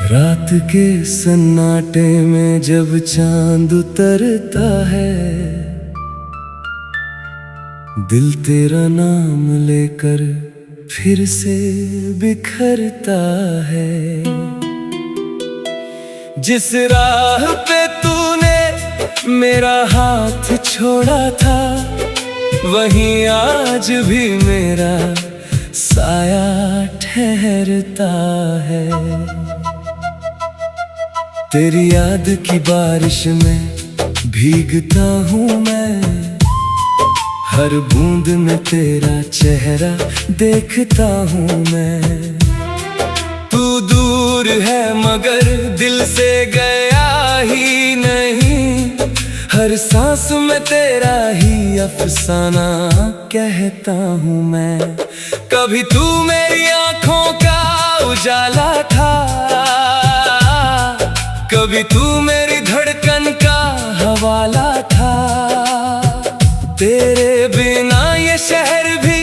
रात के सन्नाटे में जब चांद उतरता है, दिल तेरा नाम लेकर फिर से बिखरता है। जिस राह पे तूने मेरा हाथ छोड़ा था, वहीं आज भी मेरा साया ठहरता है। तेरी याद की बारिश में भीगता हूँ मैं, हर बूंद में तेरा चेहरा देखता हूँ मैं। तू दूर है मगर दिल से गया ही नहीं, हर सांस में तेरा ही अफसाना कहता हूँ मैं। कभी तू मेरी आँखों का उजाला था, कभी तू मेरी धड़कन का हवाला था। तेरे बिना ये शहर भी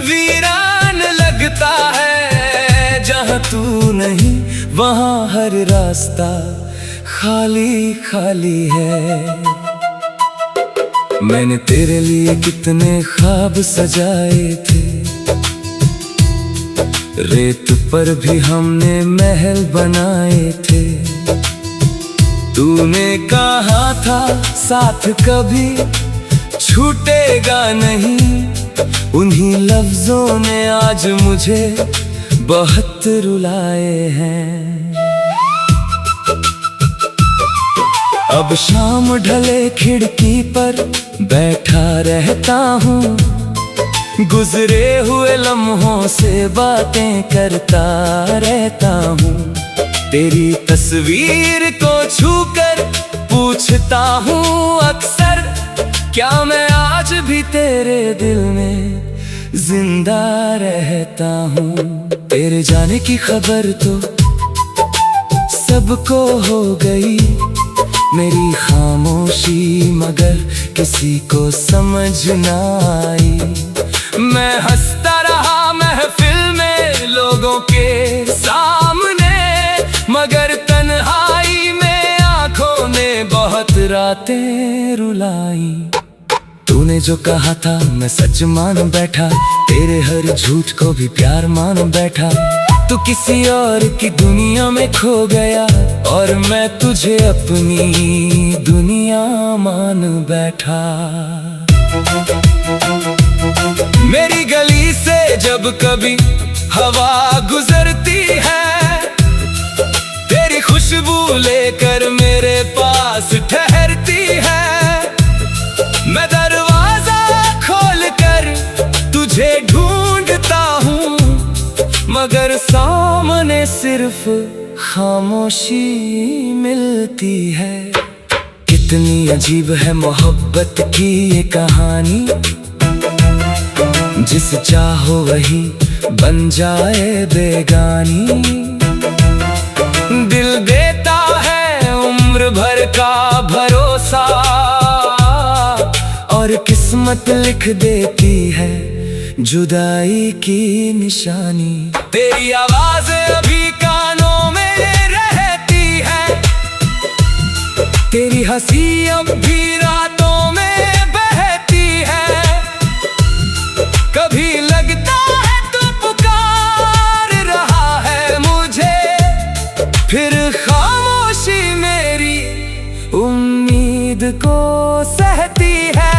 वीरान लगता है, जहाँ तू नहीं वहाँ हर रास्ता खाली खाली है। मैंने तेरे लिए कितने ख्वाब सजाए थे, रेत पर भी हमने महल बनाए थे। तूने कहा था साथ कभी छूटेगा नहीं, उन्हीं लफ्जों ने आज मुझे बहुत रुलाए हैं। अब शाम ढले खिड़की पर बैठा रहता हूँ, गुजरे हुए लम्हों से बातें करता रहता हूँ। तेरी तस्वीर को छूकर पूछता हूँ अक्सर, क्या मैं आज भी तेरे दिल में जिंदा रहता हूँ। तेरे जाने की खबर तो सबको हो गई, मेरी खामोशी मगर किसी को समझ ना आई। मैं हंसता रहा महफिल में लोगों के सामने, मगर तन्हाई में आंखों ने बहुत रातें रुलाई। तूने जो कहा था मैं सच मान बैठा, तेरे हर झूठ को भी प्यार मान बैठा। तू किसी और की दुनिया में खो गया और मैं तुझे अपनी दुनिया मान बैठा। मेरी गली से जब कभी हवा गुजरती है, तेरी खुशबू लेकर मेरे पास ठहरती है। मैं दरवाजा खोल कर तुझे ढूंढता हूँ, मगर सामने सिर्फ खामोशी मिलती है। कितनी अजीब है मोहब्बत की ये कहानी, जिस चाहो वही बन जाए बेगानी। दिल देता है उम्र भर का भरोसा, और किस्मत लिख देती है जुदाई की निशानी। तेरी आवाज अभी कानों में रहती है, तेरी हंसी अब भी रातों में बहती है। कभी लगता है तू पुकार रहा है मुझे, फिर खामोशी मेरी उम्मीद को सहती है।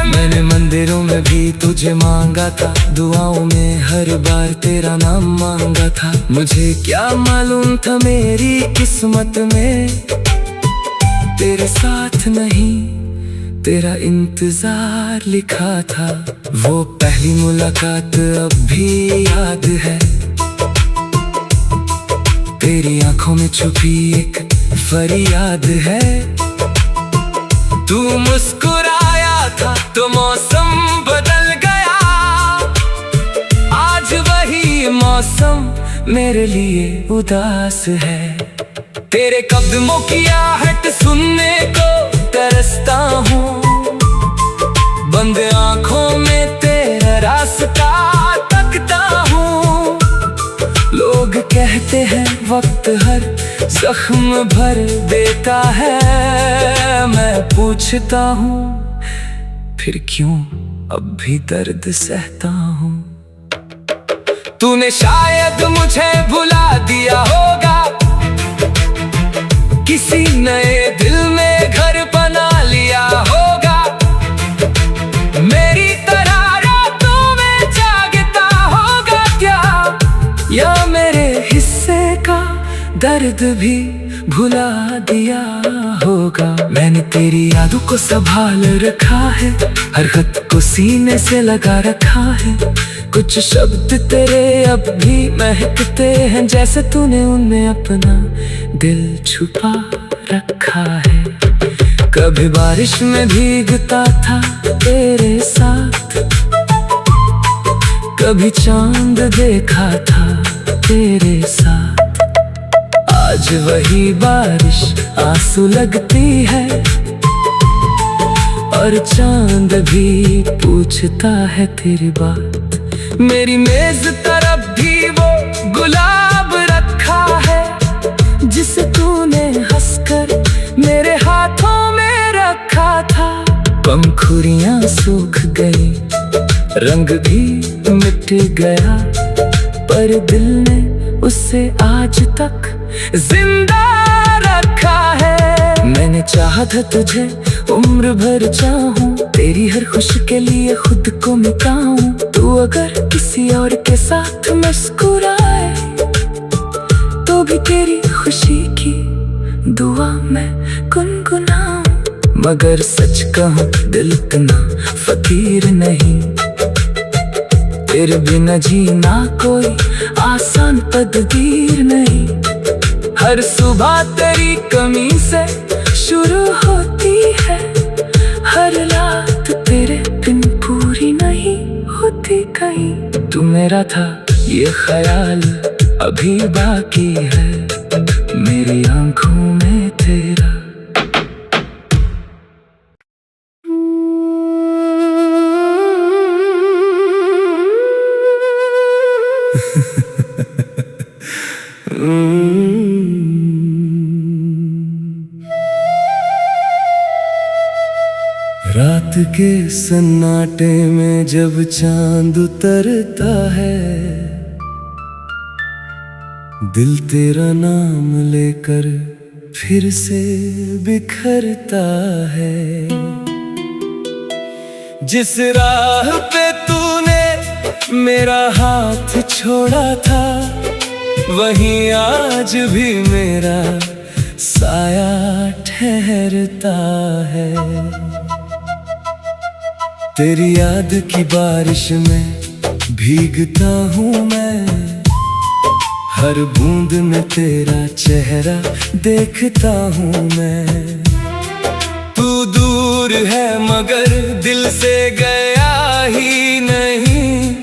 मैंने मंदिरों में भी तुझे मांगा था, दुआओं में हर बार तेरा नाम मांगा था। मुझे क्या मालूम था मेरी किस्मत में तेरे साथ नहीं तेरा इंतजार लिखा था। वो पहली मुलाकात अब भी याद है, तेरी आंखों में छुपी एक फरियाद है। तू मुस्कुराया था तो मौसम बदल गया, आज वही मौसम मेरे लिए उदास है। तेरे कदमों की आहट सुनने को तरसता हूँ, बंद आंखों में तेरा रास्ता तकता हूँ। लोग लोग कहते हैं वक्त हर जख्म भर देता है। मैं पूछता हूँ फिर क्यों अब भी दर्द सहता हूँ। तूने शायद मुझे भुला दिया होगा, किसी नए दिल में घर बना लिया होगा। मेरी तरह रातों में जागता होगा क्या, या मेरे हिस्से का दर्द भी भुला दिया होगा। मैंने तेरी यादों को संभाल रखा है, हर खत को सीने से लगा रखा है। कुछ शब्द तेरे अब भी महकते हैं, जैसे तूने उनमें अपना दिल छुपा रखा है। कभी बारिश में भीगता था तेरे साथ, कभी चांद देखा था तेरे साथ। आज वही बारिश आंसू लगती है, और चांद भी पूछता है तेरी बात। मेरी मेज तरफ भी वो गुलाब रखा है, जिसे तूने हंसकर मेरे हाथों में रखा था। पंखुड़ियां सूख गई, रंग भी मिट गया, पर दिल ने उसे आज तक जिंदा रखा है। मैंने चाहा था तुझे उम्र भर चाहूं, तेरी हर खुशी के लिए खुद को मिटाऊं। तू अगर किसी और के साथ मुस्कुराए तो भी तेरी खुशी की दुआ मैं गुनगुनाऊं। मगर सच कहूं दिल इतना फकीर नहीं, तेरे बिना जीना कोई आसान तकदीर नहीं। हर सुबह तेरी कमी से शुरू होती है, हर रात तेरे बिन पूरी नहीं होती कहीं। तू मेरा था ये ख्याल अभी बाकी है, मेरी आंखों में तेरा। रात के सन्नाटे में जब चांद उतरता है, दिल तेरा नाम लेकर फिर से बिखरता है। जिस राह पे तूने मेरा हाथ छोड़ा था, वहीं आज भी मेरा साया ठहरता है। तेरी याद की बारिश में भीगता हूँ मैं, हर बूंद में तेरा चेहरा देखता हूँ मैं। तू दूर है मगर दिल से गया ही नहीं,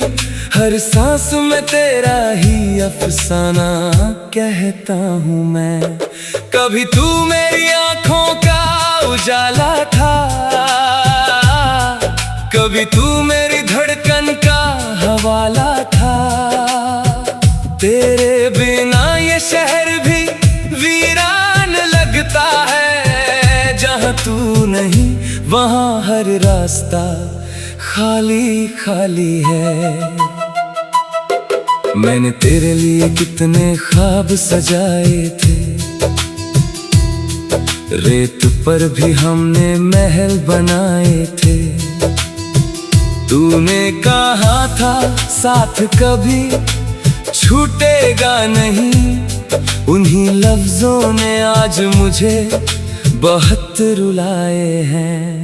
हर सांस में तेरा ही अफसाना कहता हूँ मैं। कभी तू मेरी आंखों का उजाला था, कभी तू मेरी धड़कन का हवाला था। तेरे बिना ये शहर भी वीरान लगता है, जहाँ तू नहीं वहाँ हर रास्ता खाली खाली है। मैंने तेरे लिए कितने ख्वाब सजाए थे, रेत पर भी हमने महल बनाए थे। तूने कहा था साथ कभी छूटेगा नहीं, उन्हीं लफ्जों ने आज मुझे बहुत रुलाए हैं।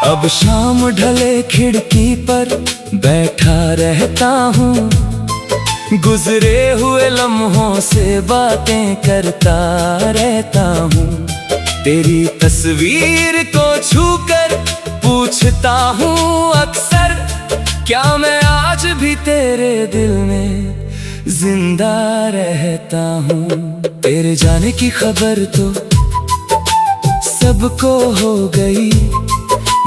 अब शाम ढले खिड़की पर बैठा रहता हूँ, गुजरे हुए लम्हों से बातें करता रहता हूँ। तेरी तस्वीर को छूकर पूछता हूँ अक्सर, क्या मैं आज भी तेरे दिल में जिंदा रहता हूँ। तेरे जाने की खबर तो सबको हो गई,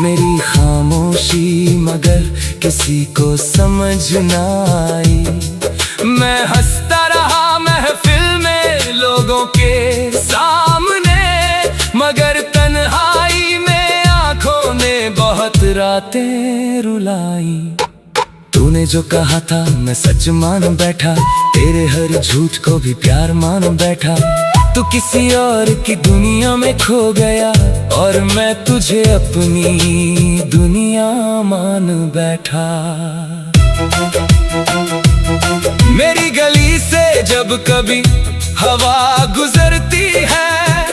मेरी खामोशी मगर किसी को समझ न आई। मैं हंसता रहा महफिल में लोगों के सामने, मगर तन्हाई में आंखों ने बहुत रातें रुलाई। तूने जो कहा था मैं सच मान बैठा, तेरे हर झूठ को भी प्यार मान बैठा। तू किसी और की दुनिया में खो गया और मैं तुझे अपनी दुनिया मान बैठा। मेरी गली से जब कभी हवा गुजरती है,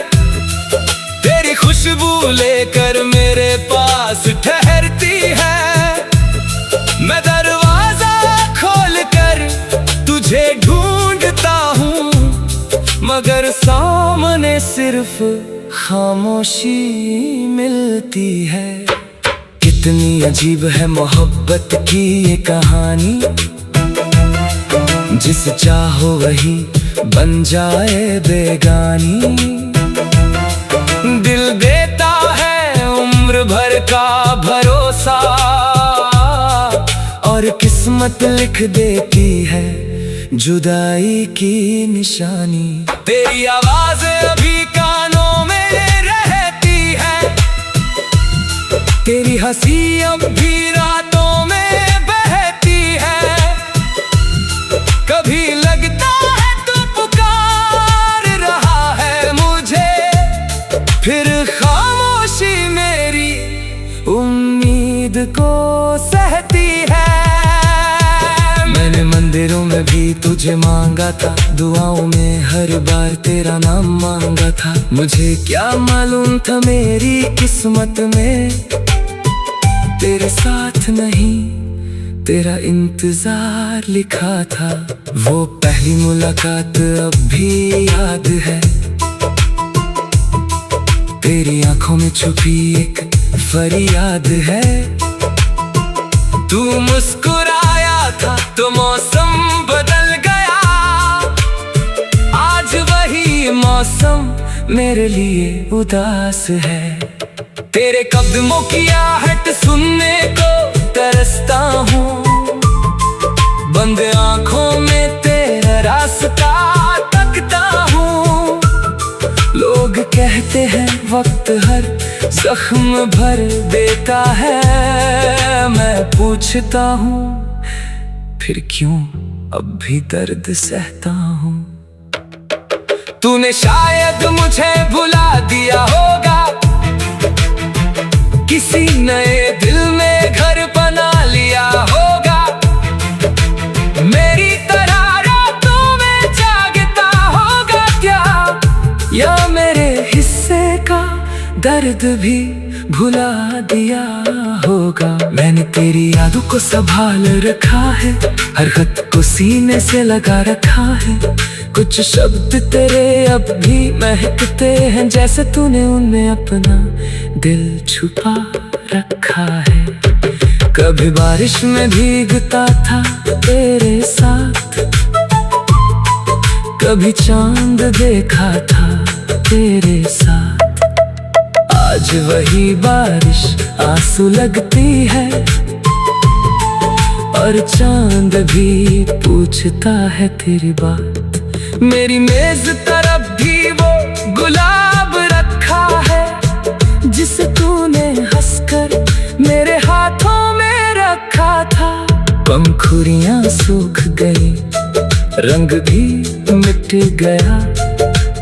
तेरी खुशबू लेकर मेरे पास ठहरती है। मैं दरवाजा खोलकर तुझे ढूंढता हूँ, मगर सामने सिर्फ खामोशी मिलती है। कितनी अजीब है मोहब्बत की ये कहानी, जिस चाहो वही बन जाए बेगानी। दिल देता है उम्र भर का भरोसा, और किस्मत लिख देती है जुदाई की निशानी। तेरी आवाज अभी कानों में रहती है, तेरी हंसी अब भी रातों में बहती है। कभी लगता है तू पुकार रहा है मुझे, फिर खामोशी मेरी उम्मीद को सहती है। मैंने मंदिरों में भी तुझे मांगा था, दुआओं में हर बार तेरा नाम मांगा था। मुझे क्या मालूम था मेरी किस्मत में तेरे साथ नहीं, तेरा इंतजार लिखा था। वो पहली मुलाकात अब भी याद है, तेरी आंखों में छुपी एक फरियाद है। तू मुस्कुराया था तो मौसम बदल गया, आज वही मौसम मेरे लिए उदास है। तेरे कदमों की आहट सुनने को तरसता हूँ, बंद आंखों में तेरा रास्ता तकता हूँ। लोग कहते हैं वक्त हर जख्म भर देता है, मैं पूछता हूँ फिर क्यों अब भी दर्द सहता हूँ। तूने शायद मुझे भुला दिया होगा, किसी नए दिल में घर बना लिया होगा। मेरी तरह रातों में जागता होगा क्या, या मेरे हिस्से का दर्द भी भुला दिया होगा। मैंने तेरी यादों को संभाल रखा है, हर खत को सीने से लगा रखा है। कुछ शब्द तेरे अब भी महकते हैं, जैसे तूने उनमें अपना दिल छुपा रखा है। कभी बारिश में भीगता था तेरे साथ, कभी चांद देखा था तेरे साथ। आज वही बारिश आंसू लगती है, और चांद भी पूछता है तेरी बात। मेरी मेज तरफ भी वो गुलाब रखा है, जिसे तूने हंसकर मेरे हाथों में रखा था। पंखुड़ियां सूख गई, रंग भी मिट गया,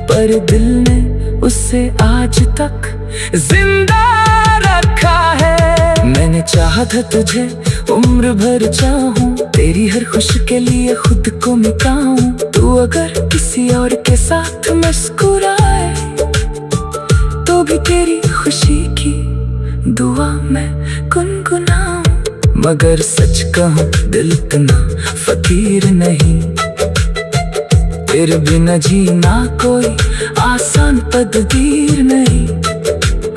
पर दिल ने उसे आज तक जिंदा रखा है। मैंने चाहा था तुझे उम्र भर चाहूं, तेरी हर खुशी के लिए खुद को मिटाऊं। तू अगर किसी और के साथ मुस्कुराए तो भी तेरी खुशी की दुआ मैं गुनगुनाऊं। मगर सच कहूं दिल इतना फकीर नहीं, तेरे बिना जीना कोई आसान तकदीर नहीं।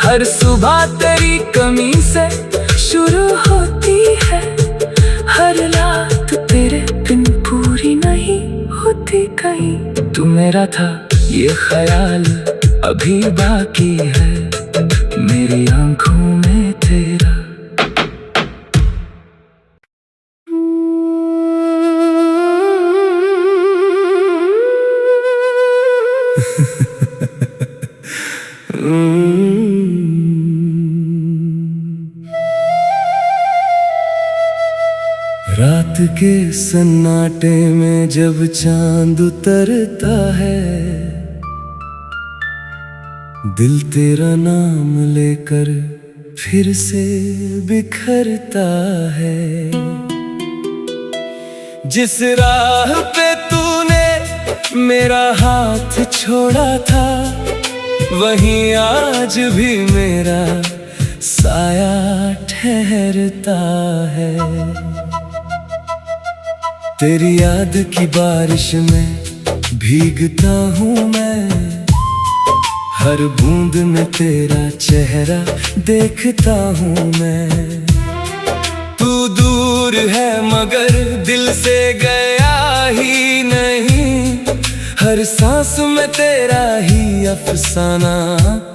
हर सुबह तेरी कमी से शुरू होती है, हर रात तेरे बिन पूरी नहीं होती कहीं। तू मेरा था ये ख्याल अभी बाकी है, मेरी आंखों में तेरा के सन्नाटे में जब चांद उतरता है, दिल तेरा नाम लेकर फिर से बिखरता है। जिस राह पे तूने मेरा हाथ छोड़ा था, वहीं आज भी मेरा साया ठहरता है। तेरी याद की बारिश में भीगता हूँ मैं, हर बूंद में तेरा चेहरा देखता हूँ मैं। तू दूर है मगर दिल से गया ही नहीं, हर सांस में तेरा ही अफसाना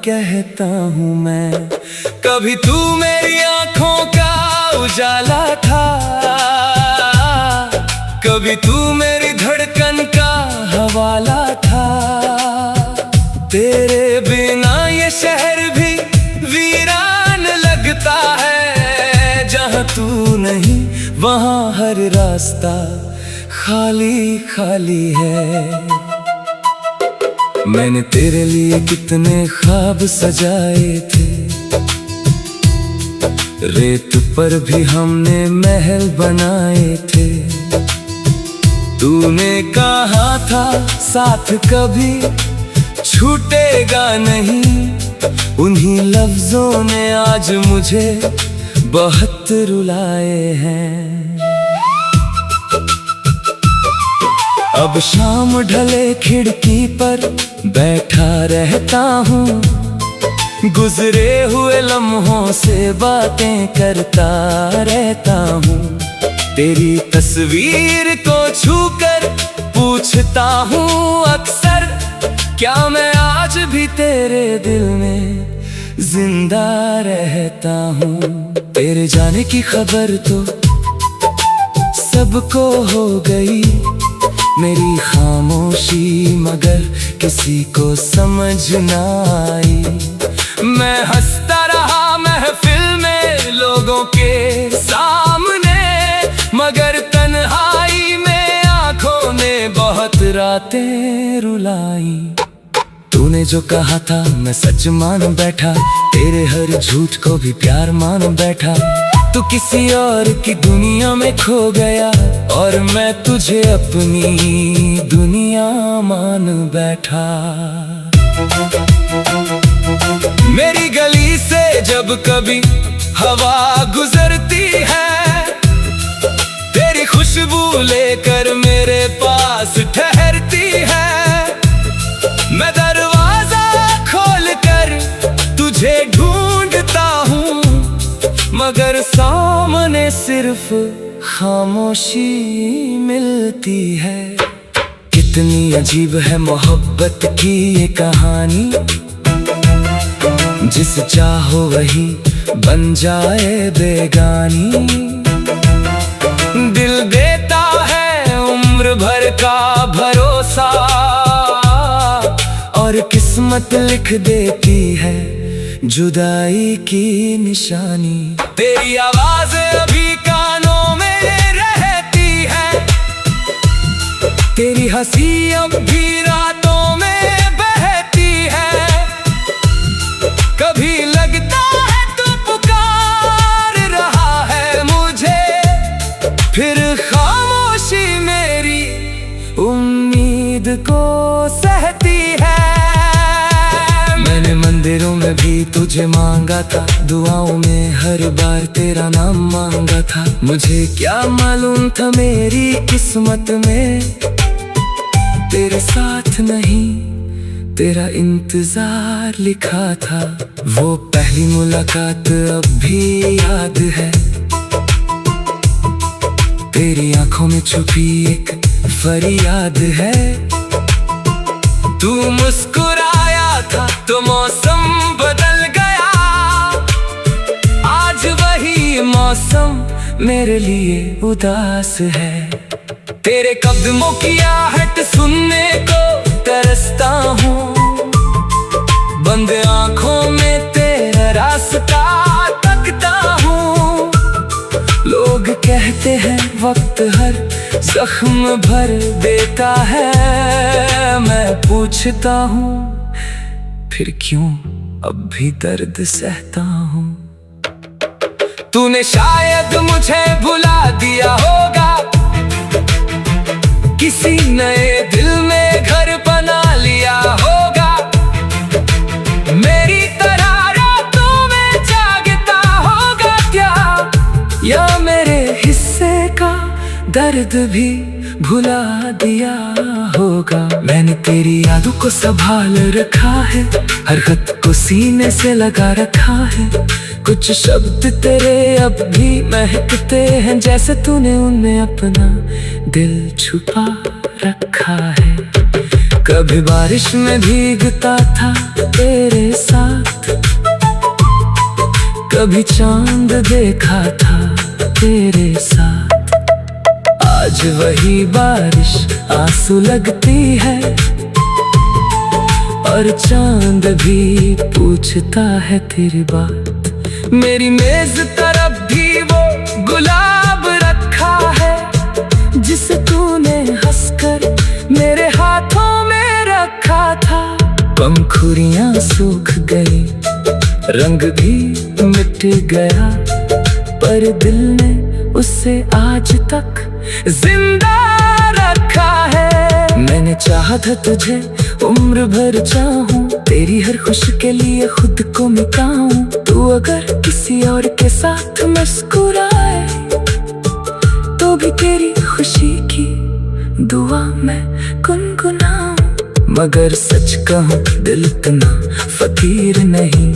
कहता हूँ मैं। कभी तू मेरी आँखों का उजाला था, कभी तू मेरी धड़कन का हवाला था। तेरे बिना ये शहर भी वीरान लगता है, जहाँ तू नहीं वहाँ हर रास्ता खाली खाली है। मैंने तेरे लिए कितने ख्वाब सजाए थे, रेत पर भी हमने महल बनाए थे। तूने कहा था साथ कभी छूटेगा नहीं, उन्हीं लफ्जों ने आज मुझे बहुत रुलाए हैं। अब शाम ढले खिड़की पर बैठा रहता हूँ, गुजरे हुए लम्हों से बातें करता रहता हूँ। तेरी तस्वीर को छूकर पूछता हूँ अक्सर, क्या मैं आज भी तेरे दिल में जिंदा रहता हूँ। तेरे जाने की खबर तो सबको हो गई, मेरी खामोशी मगर किसी को समझ ना आई। मैं हंसता रहा महफिल में लोगों के सामने, मगर तन्हाई में आंखों ने बहुत रातें रुलाई। तूने जो कहा था मैं सच मान बैठा, तेरे हर झूठ को भी प्यार मान बैठा। तू किसी और की दुनिया में खो गया और मैं तुझे अपनी दुनिया मान बैठा। मेरी गली से जब कभी हवा गुजरती है, तेरी खुशबू लेकर मेरे पास ठहरती है। मैं दरवाजा खोल कर तुझे ढूंढता हूँ, मगर सामने सिर्फ खामोशी मिलती है। कितनी अजीब है मोहब्बत की ये कहानी, जिस चाहो वही बन जाए बेगानी। दिल देता है उम्र भर का भरोसा, और किस्मत लिख देती है जुदाई की निशानी। तेरी आवाज अभी कानों में रहती है, तेरी हंसी अब भी रातों में बहती है। कभी लगता है तू पुकार रहा है मुझे, फिर खामोशी मेरी उम्मीद को सहती है। मैंने मंदिरों में भी तुझे मांगा था, दुआओं में हर बार तेरा नाम मांगा था। मुझे क्या मालूम था मेरी किस्मत में तेरे साथ नहीं तेरा इंतजार लिखा था। वो पहली मुलाकात अब भी याद है, तेरी आंखों में छुपी एक फरियाद है। तू मुस्कुराया था तो मौसम बदल गया, आज वही मौसम मेरे लिए उदास है। तेरे कदमों की आहट सुनने को तरसता हूँ, बंद आंखों में तेरा रास्ता तकता हूँ। लोग कहते हैं वक्त हर जख्म भर देता है, मैं पूछता हूँ फिर क्यों अब भी दर्द सहता हूँ। तूने शायद मुझे भुला दिया होगा, किसी नए दिल में घर बना लिया होगा। मेरी तरह रातों में जागता होगा क्या, या मेरे हिस्से का दर्द भी भुला दिया होगा। मैंने तेरी यादों को संभाल रखा है, हर खत को सीने से लगा रखा है। कुछ शब्द तेरे अब भी महकते हैं, जैसे तूने उनमें अपना दिल छुपा रखा है। कभी बारिश में भीगता था तेरे साथ, कभी चांद देखा था तेरे साथ। आज वही बारिश आंसू लगती है, और चांद भी पूछता है तेरी बात। मेरी मेज तरफ भी वो गुलाब रखा है, जिसे तूने हंसकर मेरे हाथों में रखा था। पंखुड़ियां सूख गई, रंग भी मिट गया, पर दिल ने उसे आज तक जिंदा रखा है। मैंने चाहा था तुझे उम्र भर चाहूं, तेरी हर खुशी के लिए खुद को मिटाऊं। तू अगर किसी और के साथ मुस्कुराए, तो भी तेरी खुशी की दुआ मैं गुनगुनाऊं। मगर सच कहूं दिल इतना फकीर नहीं,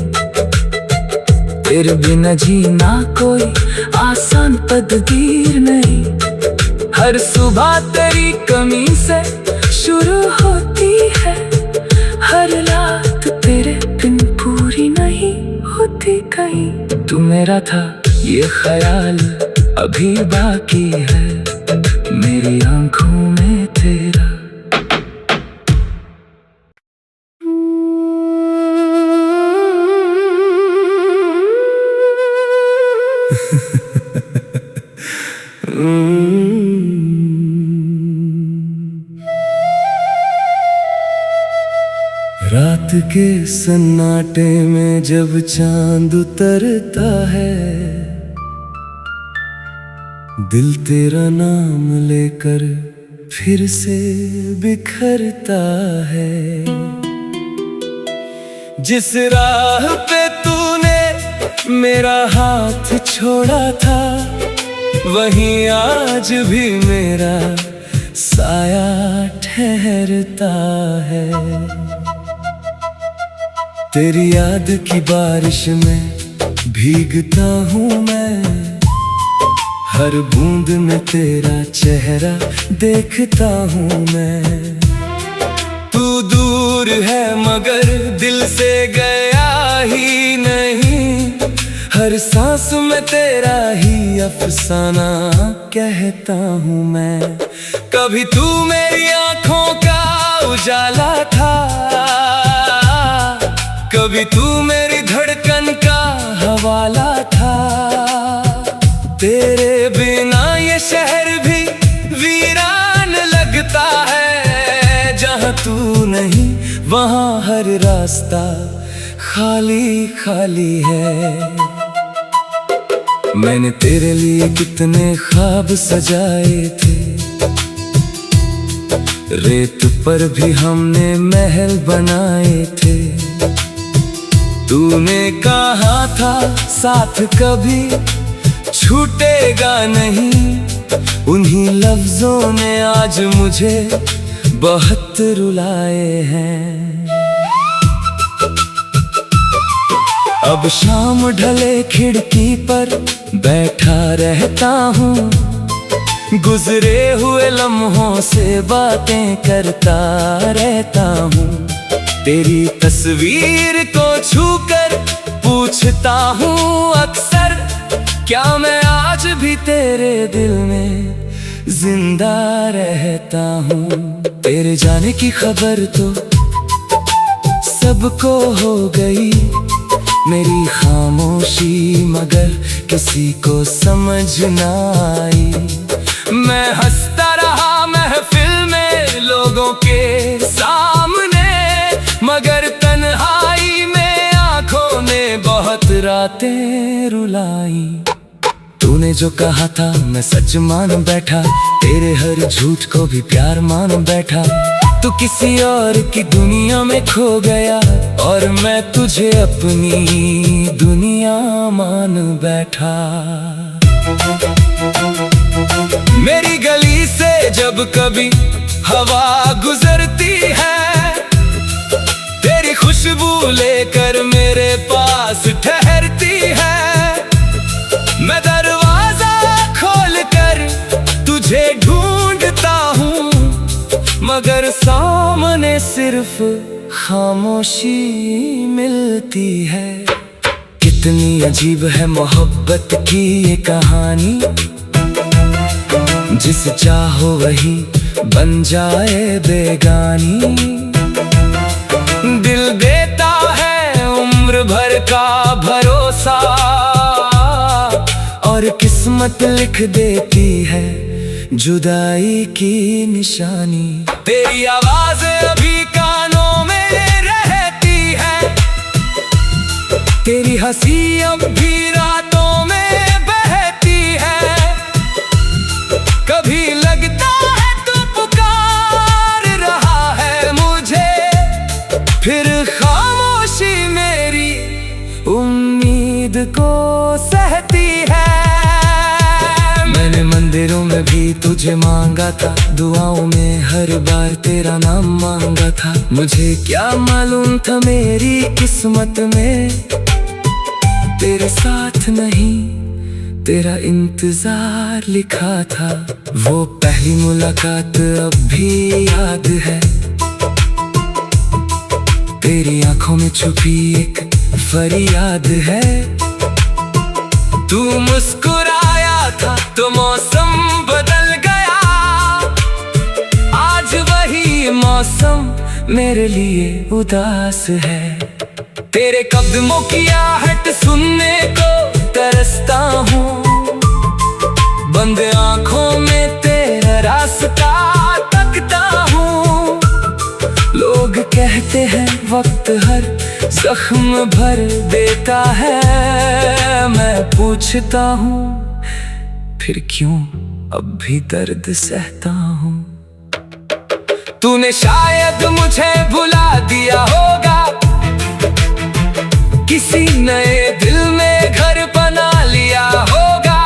तेरे बिना जीना कोई आसान तकदीर नहीं। हर सुबह तेरी कमी से शुरू होती है, हर रात तेरे बिन पूरी नहीं होती कहीं। तू मेरा था ये ख्याल अभी बाकी है, मेरी आंखों में तेरा। रात के सन्नाटे में जब चांद उतरता है, दिल तेरा नाम लेकर फिर से बिखरता है। जिस राह पे तूने मेरा हाथ छोड़ा था, वहीं आज भी मेरा साया ठहरता है। तेरी याद की बारिश में भीगता हूँ मैं, हर बूंद में तेरा चेहरा देखता हूँ मैं। तू दूर है मगर दिल से गया ही नहीं, हर सांस में तेरा ही अफसाना कहता हूँ मैं। कभी तू मेरी आंखों का उजाला था, कभी तू मेरी धड़कन का हवाला था। तेरे बिना ये शहर भी वीरान लगता है, जहाँ तू नहीं वहाँ हर रास्ता खाली खाली है। मैंने तेरे लिए कितने ख्वाब सजाए थे, रेत पर भी हमने महल बनाए थे। तूने कहा था साथ कभी छूटेगा नहीं, उन्हीं लफ्जों ने आज मुझे बहुत रुलाए हैं। अब शाम ढले खिड़की पर बैठा रहता हूँ, गुजरे हुए लम्हों से बातें करता रहता हूँ। तेरी तस्वीर को छूकर पूछता हूँ अक्सर, क्या मैं आज भी तेरे दिल में जिंदा रहता हूँ। तेरे जाने की खबर तो सबको हो गई, मेरी खामोशी मगर किसी को समझ ना आई। मैं हंसता रहा महफिल में लोगों के सामने, मगर तन्हाई में आंखों ने बहुत रातें रुलाई। तूने जो कहा था मैं सच मान बैठा, तेरे हर झूठ को भी प्यार मान बैठा। तू किसी और की दुनिया में खो गया और मैं तुझे अपनी दुनिया मान बैठा। मेरी गली से जब कभी हवा गुजरती है, तेरी खुशबू लेकर मेरे पास ठहरती है। मैं दरवाजा खोलकर तुझे ढूंढता हूँ, मगर सामने सिर्फ खामोशी मिलती है। कितनी अजीब है मोहब्बत की ये कहानी, जिसे चाहो वही बन जाए बेगानी। दिल देता है उम्र भर का भरोसा, और किस्मत लिख देती है जुदाई की निशानी। तेरी आवाज अभी कानों में रहती है, तेरी हंसी अब भी रातों में बहती है। कभी लगता है तू पुकार रहा है मुझे, फिर खामोशी मेरी उम्मीद को सहती है। मैंने मंदिरों में भी तुझे मांगा था, दुआओं में हर बार तेरा नाम मांगा था। मुझे क्या मालूम था मेरी किस्मत में तेरे साथ नहीं, तेरा इंतजार लिखा था। वो पहली मुलाकात अब भी याद है, तेरी आंखों में छुपी एक फरियाद है। तू मुस्कुराया था तो मौसम बदल गया, आज वही मौसम मेरे लिए उदास है। तेरे कदमों की आहट सुनने को तरसता हूँ, बंद आंखों में तेरा रास्ता तकता हूँ। लोग कहते हैं वक्त हर जख्म भर देता है, मैं पूछता हूँ फिर क्यों अब भी दर्द सहता हूँ। तूने शायद मुझे भुला दिया होगा, किसी नए दिल में घर बना लिया होगा।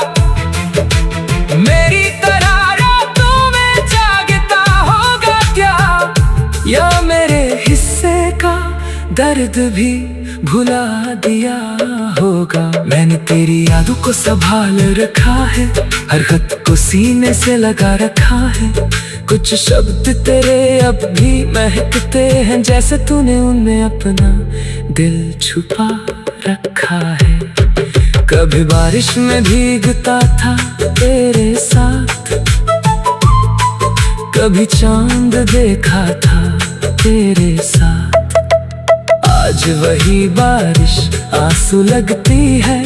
मेरी तरह रातों में जागता होगा क्या, या मेरे हिस्से का दर्द भी भुला दिया होगा। मैंने तेरी यादों को संभाल रखा है, हर खत को सीने से लगा रखा है। कुछ शब्द तेरे अब भी महकते हैं, जैसे तूने उनमें अपना दिल छुपा रखा है। कभी बारिश में भीगता था तेरे साथ, कभी चांद देखा था तेरे साथ। आज वही बारिश आंसू लगती है,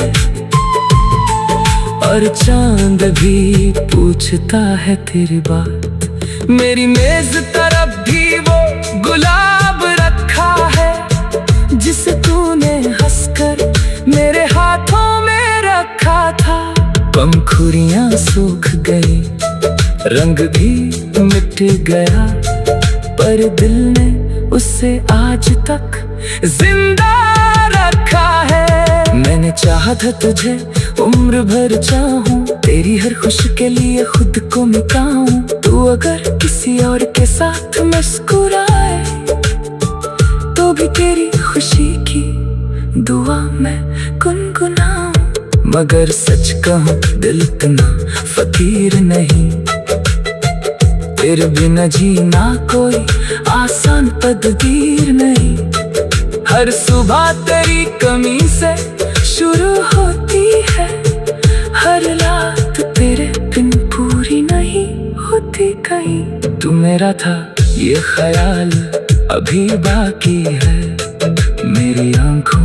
और चांद भी पूछता है तेरी बात। मेरी मेज तरफ भी वो गुलाब रखा है, जिसे तूने हंसकर मेरे हाथों में रखा था। पंखुड़ियां सूख गई, रंग भी मिट गया, पर दिल ने उसे आज तक जिंदा रखा है। मैंने चाहा था तुझे उम्र भर चाहूं, तेरी हर खुशी के लिए खुद को मिटाऊं। तू अगर किसी और के साथ मुस्कुराए तो भी तेरी खुशी की दुआ मैं गुनगुनाऊं। मगर सच कहूं दिल इतना फकीर नहीं, तेरे बिना जीना कोई आसान तकदीर नहीं। हर सुबह तेरी कमी से शुरू होती है, हर रात तेरे बिन पूरी नहीं होती कहीं। तू मेरा था ये ख्याल अभी बाकी है, मेरी आंखों